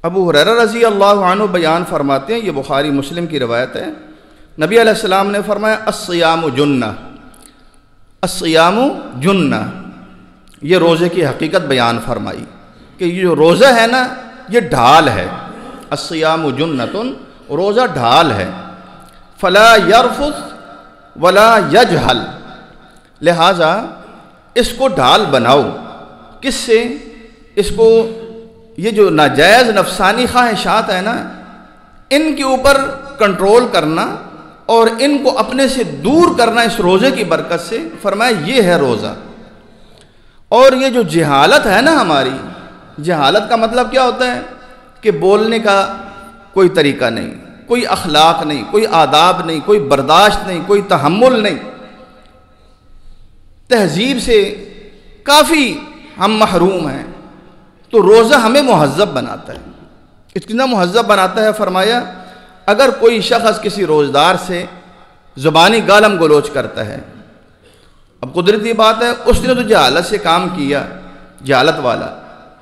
ابو ہریرہ رضی اللہ عنہ بیان فرماتے ہیں، یہ بخاری مسلم کی روایت ہے، نبی علیہ السلام نے فرمایا الصیام جنہ، الصیام جنہ، یہ روزے کی حقیقت بیان فرمائی کہ یہ جو روزہ ہے نا یہ ڈھال ہے، الصیام جنۃ، روزہ ڈھال ہے، فلا یرفث ولا یجہل، لہٰذا اس کو ڈھال بناؤ، کس سے؟ اس کو یہ جو ناجائز نفسانی خواہشات ہیں نا ان کے اوپر کنٹرول کرنا اور ان کو اپنے سے دور کرنا اس روزے کی برکت سے، فرمایا یہ ہے روزہ۔ اور یہ جو جہالت ہے نا ہماری، جہالت کا مطلب کیا ہوتا ہے کہ بولنے کا کوئی طریقہ نہیں، کوئی اخلاق نہیں، کوئی آداب نہیں، کوئی برداشت نہیں، کوئی تحمل نہیں، تہذیب سے کافی ہم محروم ہیں۔ تو روزہ ہمیں مہذب بناتا ہے، اتنا مہذب بناتا ہے، فرمایا اگر کوئی شخص کسی روزدار سے زبانی گالم گلوچ کرتا ہے، اب قدرتی بات ہے اس نے تو جہالت سے کام کیا، جہالت والا،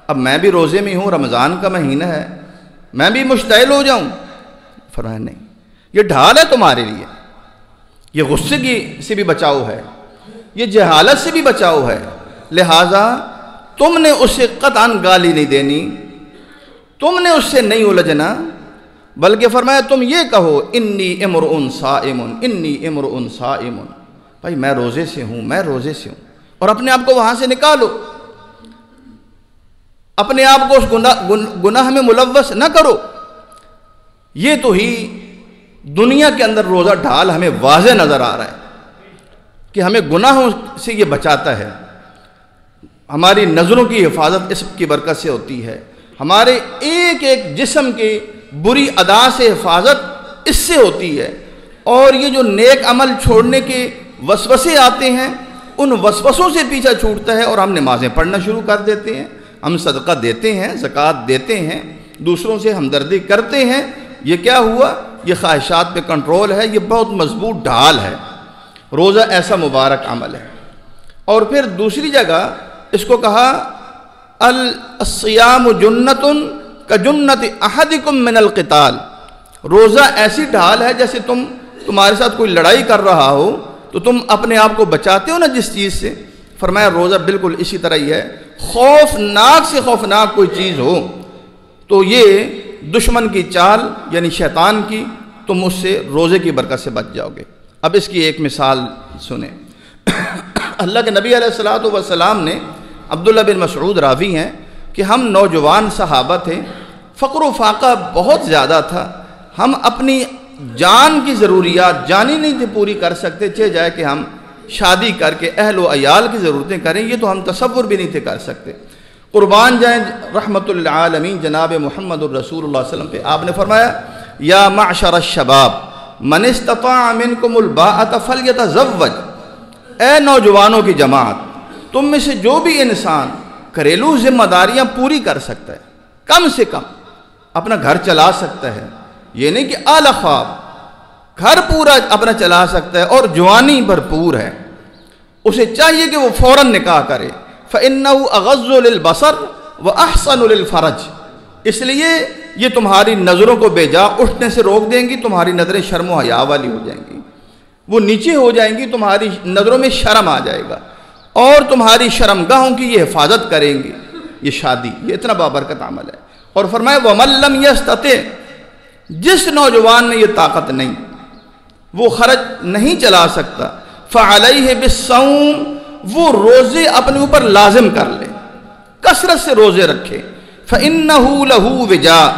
اب میں بھی روزے میں ہوں، رمضان کا مہینہ ہے، میں بھی مشتعل ہو جاؤں؟ فرمایا نہیں، یہ ڈھال ہے تمہارے لیے، یہ غصے سے بھی بچاؤ ہے، یہ جہالت سے بھی بچاؤ ہے، لہٰذا تم نے اسے قطعاً گالی نہیں دینی، تم نے اس سے نہیں الجھنا، بلکہ فرمایا تم یہ کہو انی امرؤ صائم، انی امرؤ صائم، بھائی میں روزے سے ہوں، میں روزے سے ہوں، اور اپنے آپ کو وہاں سے نکالو، اپنے آپ کو اس گناہ میں ملوث نہ کرو۔ یہ تو ہی دنیا کے اندر روزہ ڈھال ہمیں واضح نظر آ رہا ہے کہ ہمیں گناہوں سے یہ بچاتا ہے، ہماری نظروں کی حفاظت اس کی برکت سے ہوتی ہے، ہمارے ایک ایک جسم کی بری ادا سے حفاظت اس سے ہوتی ہے، اور یہ جو نیک عمل چھوڑنے کے وسوسے آتے ہیں ان وسوسوں سے پیچھا چھوٹتا ہے، اور ہم نمازیں پڑھنا شروع کر دیتے ہیں، ہم صدقہ دیتے ہیں، زکوٰۃ دیتے ہیں، دوسروں سے ہمدردی کرتے ہیں۔ یہ کیا ہوا؟ یہ خواہشات پہ کنٹرول ہے، یہ بہت مضبوط ڈھال ہے، روزہ ایسا مبارک عمل ہے۔ اور پھر دوسری جگہ اس کو کہا الصیام جنۃ کجنۃ احدکم من القتال، روزہ ایسی ڈھال ہے جیسے تمہارے ساتھ کوئی لڑائی کر رہا ہو تو تم اپنے آپ کو بچاتے ہو نا جس چیز سے، فرمایا روزہ بالکل اسی طرح ہی ہے، خوفناک سے خوفناک کوئی چیز ہو تو یہ دشمن کی چال یعنی شیطان کی، تم اس سے روزے کی برکت سے بچ جاؤ گے۔ اب اس کی ایک مثال سنیں، اللہ کے نبی علیہ السلام نے، عبداللہ بن مسعود راوی ہیں کہ ہم نوجوان صحابہ تھے، فقر و فاقہ بہت زیادہ تھا، ہم اپنی جان کی ضروریات جانی نہیں تھے پوری کر سکتے، چاہے جائے کہ ہم شادی کر کے اہل و عیال کی ضرورتیں کریں، یہ تو ہم تصور بھی نہیں تھے کر سکتے، قربان جائیں رحمت للعالمین جناب محمد الرسول اللہ علیہ وسلم پہ۔ آپ نے فرمایا یا معشر الشباب من استطاع منکم الباءۃ فلیتزوج، اے نوجوانوں کی جماعت، تم میں سے جو بھی انسان گھریلو ذمہ داریاں پوری کر سکتا ہے، کم سے کم اپنا گھر چلا سکتا ہے، یہ نہیں کہ اعلی خواب، گھر پورا اپنا چلا سکتا ہے اور جوانی بھرپور ہے، اسے چاہیے کہ وہ فوراً نکاح کرے، فَإِنَّهُ أَغَضُّ لِلْبَصَرِ وَأَحْسَنُ لِلْفَرَجِ، اس لیے یہ تمہاری نظروں کو بے جا اٹھنے سے روک دیں گی، تمہاری نظریں شرم و حیا والی ہو جائیں گی، وہ نیچے ہو جائیں گی، تمہاری نظروں میں شرم آ جائے گا، اور تمہاری شرمگاہوں کی یہ حفاظت کریں گی، یہ شادی، یہ اتنا بابرکت عمل ہے۔ اور فرمایا وَمَن لَّمْ يَسْتَطِعْ، جس نوجوان میں یہ طاقت نہیں، وہ خرچ نہیں چلا سکتا، فَعَلَيْهِ بِالصَّوْمِ، وہ روزے اپنے اوپر لازم کر لے، کثرت سے روزے رکھے، فَإِنَّهُ لَهُ وِجَاء،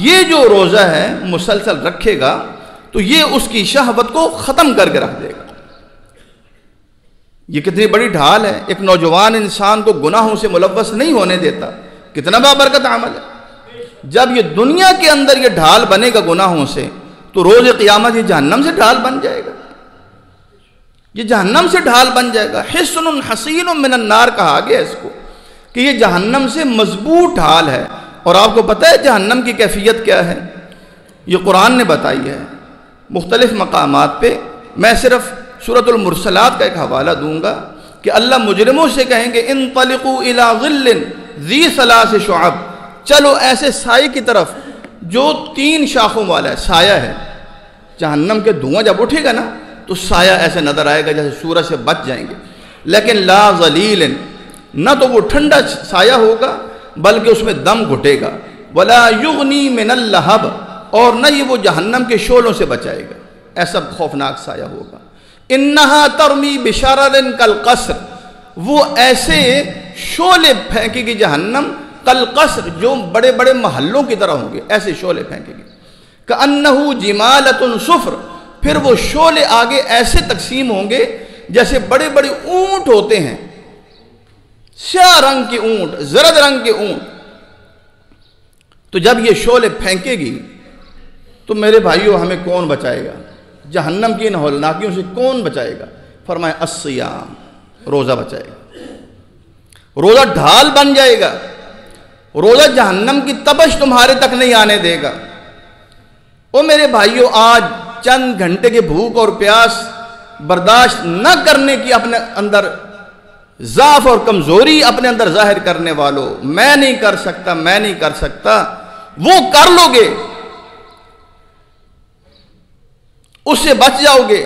یہ جو روزہ ہے مسلسل رکھے گا تو یہ اس کی شہوت کو ختم کر کے رکھ دے گا۔ یہ کتنی بڑی ڈھال ہے، ایک نوجوان انسان کو گناہوں سے ملوث نہیں ہونے دیتا، کتنا بابرکت عمل ہے۔ جب یہ دنیا کے اندر یہ ڈھال بنے گا گناہوں سے تو روز قیامت یہ جہنم سے ڈھال بن جائے گا، یہ جہنم سے ڈھال بن جائے گا۔ حصن حصین من النار کہا گیا اس کو کہ یہ جہنم سے مضبوط ڈھال ہے۔ اور آپ کو پتہ ہے جہنم کی کیفیت کیا ہے؟ یہ قرآن نے بتائی ہے مختلف مقامات پہ، میں صرف سورۃ المرسلات کا ایک حوالہ دوں گا کہ اللہ مجرموں سے کہیں گے انطلقوا الی ظل ذی ثلاث شعب، چلو ایسے سائے کی طرف جو 3 شاخوں والا ہے، سایہ ہے۔ جہنم کے دھواں جب اٹھے گا نا تو سایہ ایسے نظر آئے گا جیسے سورج سے بچ جائیں گے، لیکن لا ظلیل، نہ تو وہ ٹھنڈا سایہ ہوگا بلکہ اس میں دم گھٹے گا، ولا یغنی من اللہب، اور نہ یہ وہ جہنم کے شعلوں سے بچائے گا، ایسا خوفناک سایہ ہوگا۔ انہا ترمی بشرر کالقصر، وہ ایسے شعلے پھینکے گی جہنم، کالقصر، جو بڑے بڑے محلوں کی طرح ہوں گے، ایسے شعلے پھینکے گی، کأنہ جمالۃ صفر، پھر وہ شعلے آگے ایسے تقسیم ہوں گے جیسے بڑے بڑے اونٹ ہوتے ہیں، سیاہ رنگ کے اونٹ، زرد رنگ کے اونٹ۔ تو جب یہ شعلے پھینکے گی تو میرے بھائیوں ہمیں کون بچائے گا؟ جہنم کی ان ہولناکیوں سے کون بچائے گا؟ فرمایا الصیام، روزہ بچائے گا۔ روزہ ڈھال بن جائے گا، روزہ جہنم کی تپش تمہارے تک نہیں آنے دے گا۔ او میرے بھائیوں، آج چند گھنٹے کے بھوک اور پیاس برداشت نہ کرنے کی اپنے اندر ضعف اور کمزوری اپنے اندر ظاہر کرنے والوں، میں نہیں کر سکتا، میں نہیں کر سکتا، وہ کر لو گے، اس سے بچ جاؤ گے۔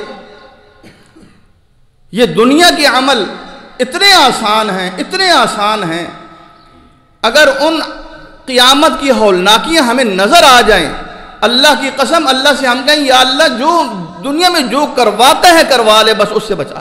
یہ دنیا کے عمل اتنے آسان ہیں، اتنے آسان ہیں، اگر ان قیامت کی ہولناکیاں ہمیں نظر آ جائیں، اللہ کی قسم اللہ سے ہم کہیں یا اللہ جو دنیا میں جو کرواتا ہے کروا لے، بس اس سے بچا۔